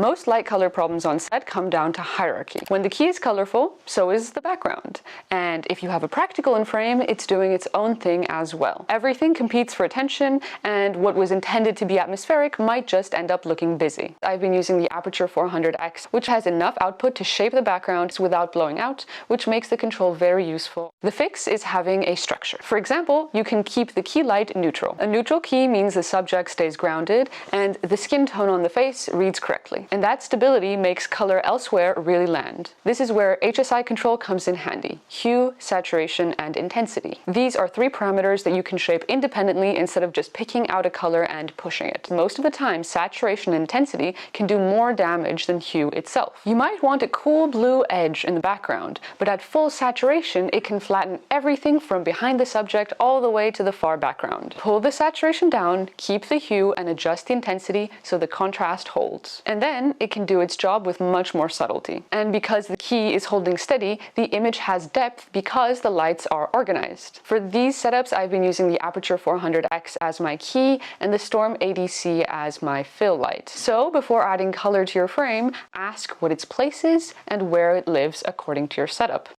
Most light color problems on set come down to hierarchy. When the key is colorful, so is the background. And if you have a practical in frame, it's doing its own thing as well. Everything competes for attention, and what was intended to be atmospheric might just end up looking busy. I've been using the Aperture 400X, which has enough output to shape the background without blowing out, which makes the control very useful. The fix is having a structure. For example, you can keep the key light neutral. A neutral key means the subject stays grounded and the skin tone on the face reads correctly. And that stability makes color elsewhere really land. This is where HSI control comes in handy: hue, saturation, and intensity. These are three parameters that you can shape independently instead of just picking out a color and pushing it. Most of the time, saturation and intensity can do more damage than hue itself. You might want a cool blue edge in the background, but at full saturation, it can flatten everything from behind the subject all the way to the far background. Pull the saturation down, keep the hue, and adjust the intensity so the contrast holds. And then it can do its job with much more subtlety. And because the key is holding steady, the image has depth because the lights are organized. For these setups, I've been using the Aperture 400X as my key and the Storm ADC as my fill light. So before adding color to your frame, ask what its place is and where it lives according to your setup.